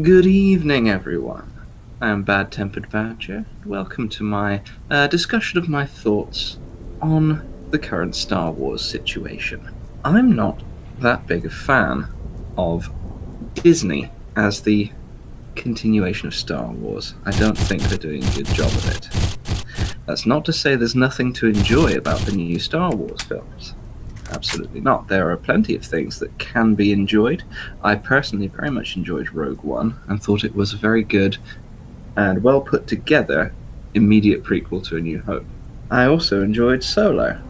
Good evening, everyone. I am Bad Tempered Badger. Welcome to my discussion of my thoughts on the current Star Wars situation. I'm not that big a fan of Disney as the continuation of Star Wars. I don't think they're doing a good job of it. That's not to say there's nothing to enjoy about the new Star Wars films. Absolutely not. There are plenty of things that can be enjoyed. I personally very much enjoyed Rogue One and thought it was a very good and well put together immediate prequel to A New Hope. I also enjoyed Solo,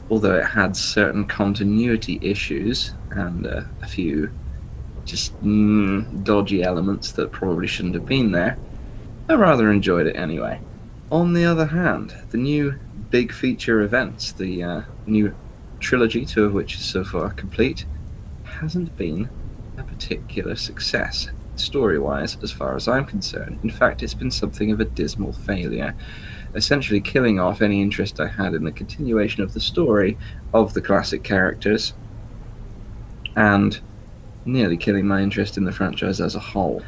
although it had certain continuity issues and a few just dodgy elements that probably shouldn't have been there. I rather enjoyed it anyway. On the other hand, the new big feature events, the new trilogy, 2 of which is so far complete, hasn't been a particular success story-wise as far as I'm concerned. In fact, it's been something of a dismal failure, essentially killing off any interest I had in the continuation of the story of the classic characters and nearly killing my interest in the franchise as a whole.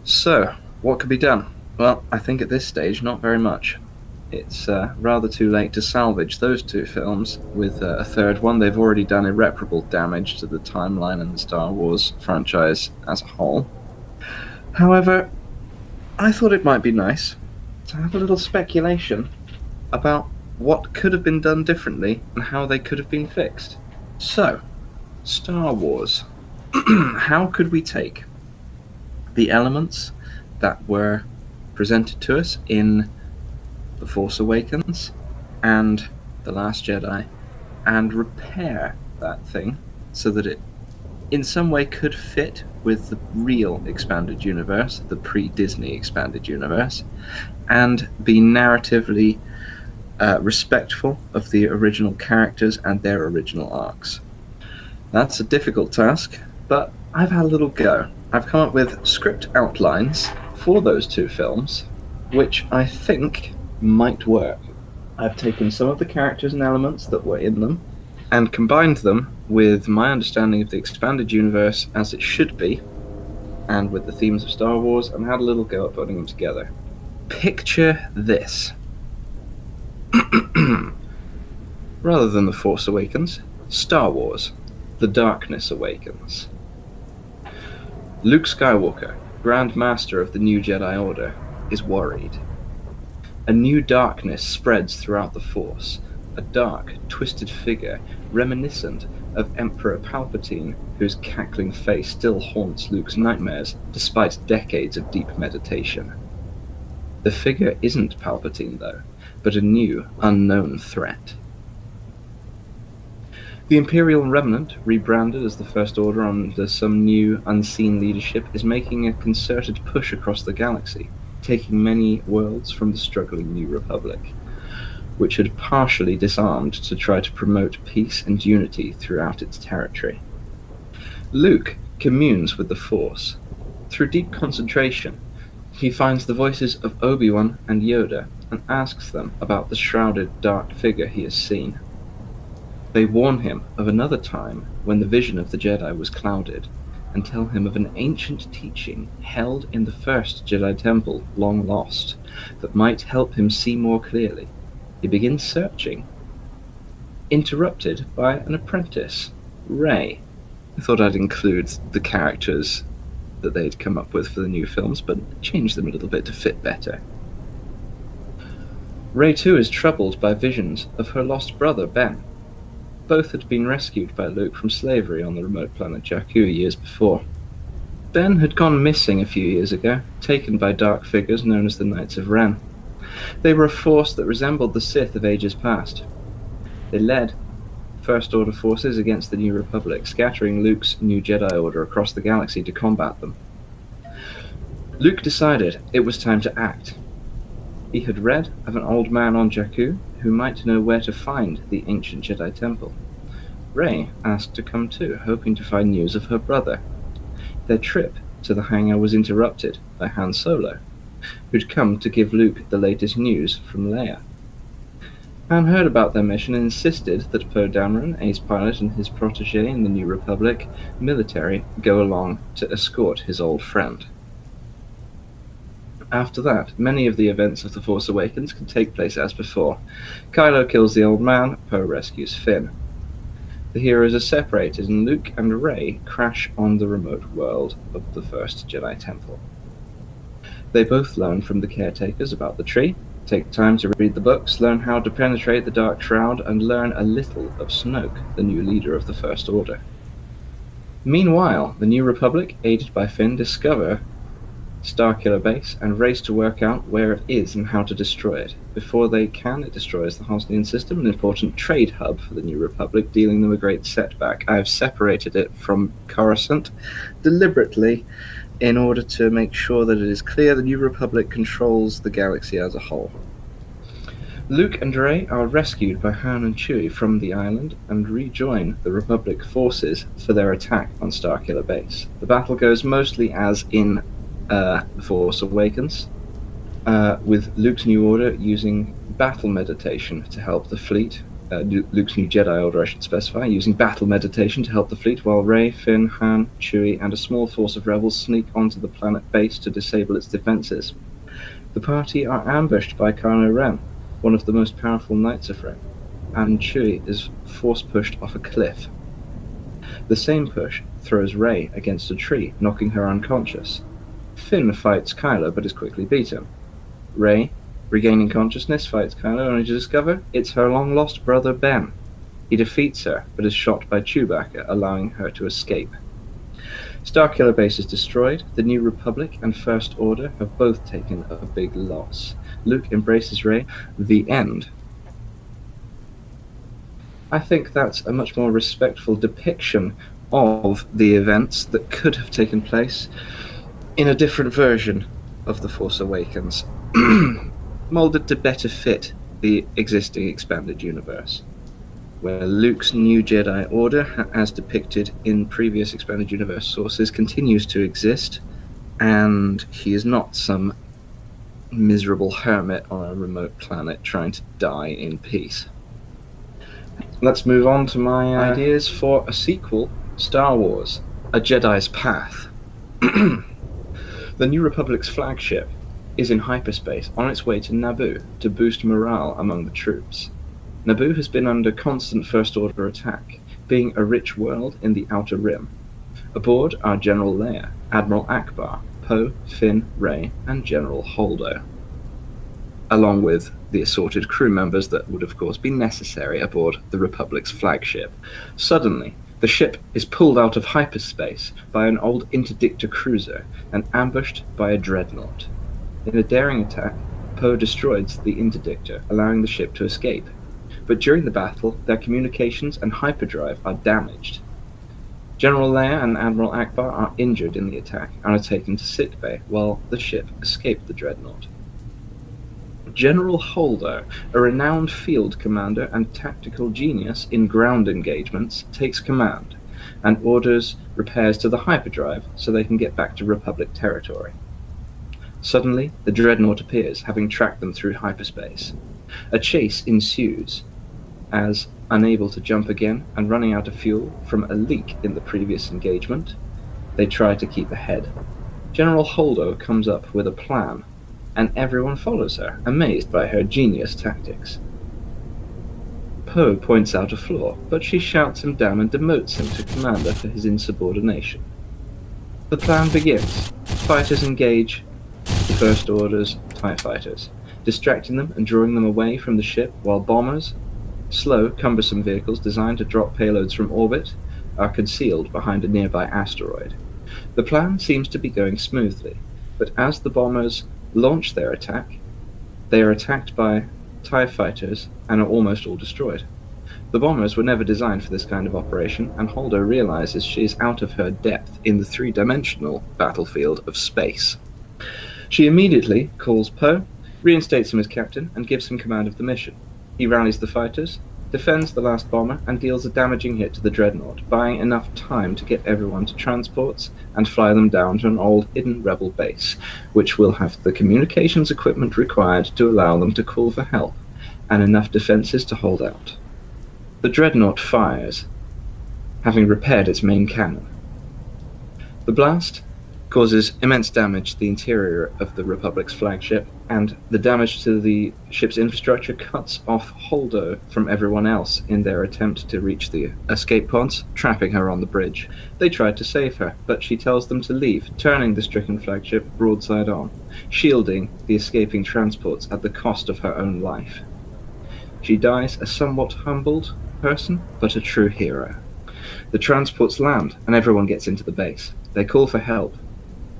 So, what could be done? Well, I think at this stage, not very much. It's rather too late to salvage those 2 films with a third one. They've already done irreparable damage to the timeline and the Star Wars franchise as a whole. However, I thought it might be nice to have a little speculation about what could have been done differently and how they could have been fixed. So, Star Wars. How could we take the elements that were presented to us in The Force Awakens and The Last Jedi and repair that thing so that it in some way could fit with the real expanded universe, the pre-Disney expanded universe, and be narratively respectful of the original characters and their original arcs? That's a difficult task, but I've had a little go. I've come up with script outlines for those 2 films, which I think might work. I've taken some of the characters and elements that were in them and combined them with my understanding of the expanded universe as it should be and with the themes of Star Wars, and had a little go at putting them together. Picture this. Rather than The Force Awakens, Star Wars, The Darkness Awakens. Luke Skywalker, Grand Master of the New Jedi Order, is worried. A new darkness spreads throughout the Force, a dark, twisted figure reminiscent of Emperor Palpatine, whose cackling face still haunts Luke's nightmares despite decades of deep meditation. The figure isn't Palpatine, though, but a new, unknown threat. The Imperial Remnant, rebranded as the First Order under some new, unseen leadership, is making a concerted push across the galaxy, taking many worlds from the struggling New Republic, which had partially disarmed to try to promote peace and unity throughout its territory. Luke communes with the Force. Through deep concentration, he finds the voices of Obi-Wan and Yoda and asks them about the shrouded dark figure he has seen. They warn him of another time when the vision of the Jedi was clouded, and tell him of an ancient teaching held in the first Jedi Temple, long lost, that might help him see more clearly. He begins searching, interrupted by an apprentice, Rey. I thought I'd include the characters that they'd come up with for the new films, but change them a little bit to fit better. Rey too is troubled by visions of her lost brother, Ben. Both had been rescued by Luke from slavery on the remote planet Jakku years before. Ben had gone missing a few years ago, taken by dark figures known as the Knights of Ren. They were a force that resembled the Sith of ages past. They led First Order forces against the New Republic, scattering Luke's new Jedi Order across the galaxy to combat them. Luke decided it was time to act. He had read of an old man on Jakku who might know where to find the ancient Jedi temple. Rey asked to come too, hoping to find news of her brother. Their trip to the hangar was interrupted by Han Solo, who'd come to give Luke the latest news from Leia. Han heard about their mission and insisted that Poe Dameron, ace pilot, and his protege in the New Republic military go along to escort his old friend. After that, many of the events of The Force Awakens can take place as before. Kylo kills the old man, Poe rescues Finn. The heroes are separated, and Luke and Rey crash on the remote world of the first Jedi Temple. They both learn from the caretakers about the tree, take time to read the books, learn how to penetrate the Dark Shroud, and learn a little of Snoke, the new leader of the First Order. Meanwhile, the New Republic, aided by Finn, discover Starkiller Base and race to work out where it is and how to destroy it. Before they can, it destroys the Hosnian system, an important trade hub for the New Republic, dealing them a great setback. I have separated it from Coruscant deliberately in order to make sure that it is clear the New Republic controls the galaxy as a whole. Luke and Rey are rescued by Han and Chewie from the island and rejoin the Republic forces for their attack on Starkiller Base. The battle goes mostly as in The Force Awakens, with Luke's New Order using battle meditation to help the fleet. Luke's New Jedi Order, I should specify, using battle meditation to help the fleet, while Rey, Finn, Han, Chewie, and a small force of rebels sneak onto the planet base to disable its defenses. The party are ambushed by Kylo Ren, one of the most powerful Knights of Ren, and Chewie is force-pushed off a cliff. The same push throws Rey against a tree, knocking her unconscious. Finn fights Kylo, but is quickly beaten. Rey, regaining consciousness, fights Kylo, only to discover it's her long-lost brother Ben. He defeats her, but is shot by Chewbacca, allowing her to escape. Starkiller Base is destroyed. The New Republic and First Order have both taken a big loss. Luke embraces Rey. The end. I think that's a much more respectful depiction of the events that could have taken place in a different version of The Force Awakens, molded to better fit the existing expanded universe, where Luke's new Jedi Order, as depicted in previous expanded universe sources, continues to exist, and he is not some miserable hermit on a remote planet trying to die in peace. Let's move on to my ideas for a sequel, Star Wars, A Jedi's Path. The New Republic's flagship is in hyperspace on its way to Naboo to boost morale among the troops. Naboo has been under constant First Order attack, being a rich world in the Outer Rim. Aboard are General Leia, Admiral Akbar, Poe, Finn, Rey, and General Holdo, along with the assorted crew members that would of course be necessary aboard the Republic's flagship. Suddenly, the ship is pulled out of hyperspace by an old interdictor cruiser and ambushed by a dreadnought. In a daring attack, Poe destroys the interdictor, allowing the ship to escape. But during the battle, their communications and hyperdrive are damaged. General Leia and Admiral Akbar are injured in the attack and are taken to sickbay, while the ship escaped the dreadnought. General Holdo, a renowned field commander and tactical genius in ground engagements, takes command and orders repairs to the hyperdrive so they can get back to Republic territory. Suddenly, the dreadnought appears, having tracked them through hyperspace. A chase ensues, as, unable to jump again and running out of fuel from a leak in the previous engagement, they try to keep ahead. General Holdo comes up with a plan, and everyone follows her, amazed by her genius tactics. Poe points out a flaw, but she shouts him down and demotes him to commander for his insubordination. The plan begins. Fighters engage the First Order's TIE fighters, distracting them and drawing them away from the ship, while bombers, slow, cumbersome vehicles designed to drop payloads from orbit, are concealed behind a nearby asteroid. The plan seems to be going smoothly, but as the bombers launch their attack, they are attacked by TIE fighters and are almost all destroyed. The bombers were never designed for this kind of operation, and Holdo realizes she is out of her depth in the three-dimensional battlefield of space. She immediately calls Poe, reinstates him as captain, and gives him command of the mission. He rallies the fighters, defends the last bomber, and deals a damaging hit to the dreadnought, buying enough time to get everyone to transports and fly them down to an old hidden rebel base, which will have the communications equipment required to allow them to call for help, and enough defenses to hold out. The dreadnought fires, having repaired its main cannon. The blast causes immense damage to the interior of the Republic's flagship, and the damage to the ship's infrastructure cuts off Holdo from everyone else in their attempt to reach the escape pods, trapping her on the bridge. They try to save her, but she tells them to leave, turning the stricken flagship broadside on, shielding the escaping transports at the cost of her own life. She dies a somewhat humbled person, but a true hero. The transports land, and everyone gets into the base. They call for help,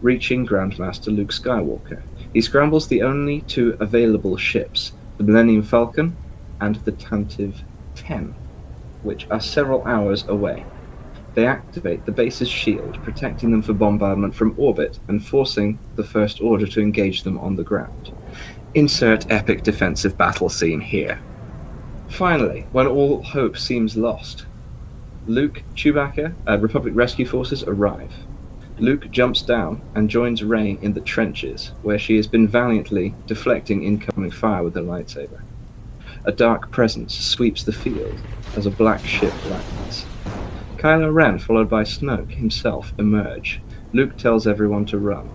reaching Grandmaster Luke Skywalker. He scrambles the only two available ships, the Millennium Falcon and the Tantive 10, which are several hours away. They activate the base's shield, protecting them from bombardment from orbit and forcing the First Order to engage them on the ground. Insert epic defensive battle scene here. Finally, when all hope seems lost, Luke, Chewbacca, Republic Rescue Forces arrive. Luke jumps down and joins Rey in the trenches, where she has been valiantly deflecting incoming fire with her lightsaber. A dark presence sweeps the field as a black ship lands. Kylo Ren, followed by Snoke himself, emerge. Luke tells everyone to run.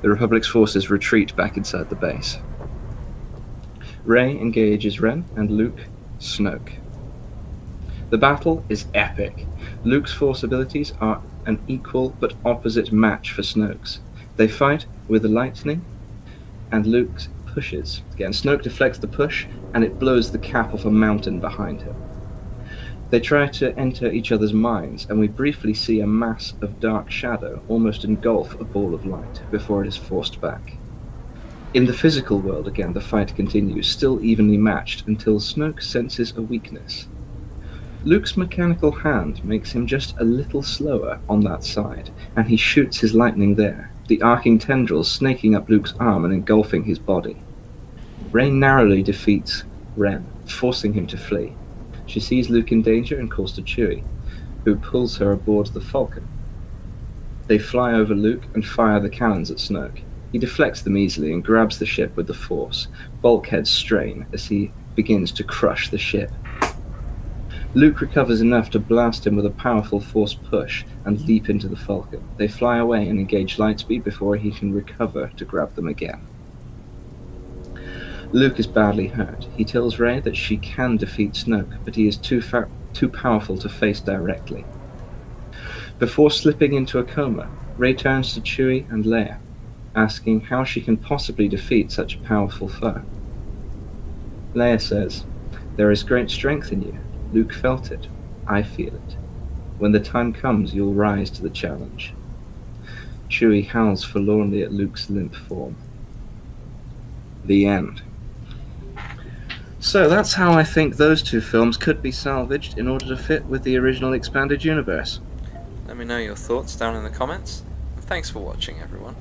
The Republic's forces retreat back inside the base. Rey engages Ren, and Luke, Snoke. The battle is epic. Luke's force abilities are an equal but opposite match for Snoke's. They fight with the lightning, and Luke pushes. Again, Snoke deflects the push, and it blows the cap off a mountain behind him. They try to enter each other's minds, and we briefly see a mass of dark shadow almost engulf a ball of light before it is forced back. In the physical world, again, the fight continues, still evenly matched, until Snoke senses a weakness. Luke's mechanical hand makes him just a little slower on that side, and he shoots his lightning there, the arcing tendrils snaking up Luke's arm and engulfing his body. Rey narrowly defeats Ren, forcing him to flee. She sees Luke in danger and calls to Chewie, who pulls her aboard the Falcon. They fly over Luke and fire the cannons at Snoke. He deflects them easily and grabs the ship with the Force. Bulkheads strain as he begins to crush the ship. Luke recovers enough to blast him with a powerful Force push and leap into the Falcon. They fly away and engage Lightspeed before he can recover to grab them again. Luke is badly hurt. He tells Rey that she can defeat Snoke, but he is too powerful to face directly. Before slipping into a coma, Rey turns to Chewie and Leia, asking how she can possibly defeat such a powerful foe. Leia says, "There is great strength in you. Luke felt it. I feel it. When the time comes, you'll rise to the challenge." Chewie howls forlornly at Luke's limp form. The end. So that's how I think those two films could be salvaged in order to fit with the original expanded universe. Let me know your thoughts down in the comments, and thanks for watching, everyone.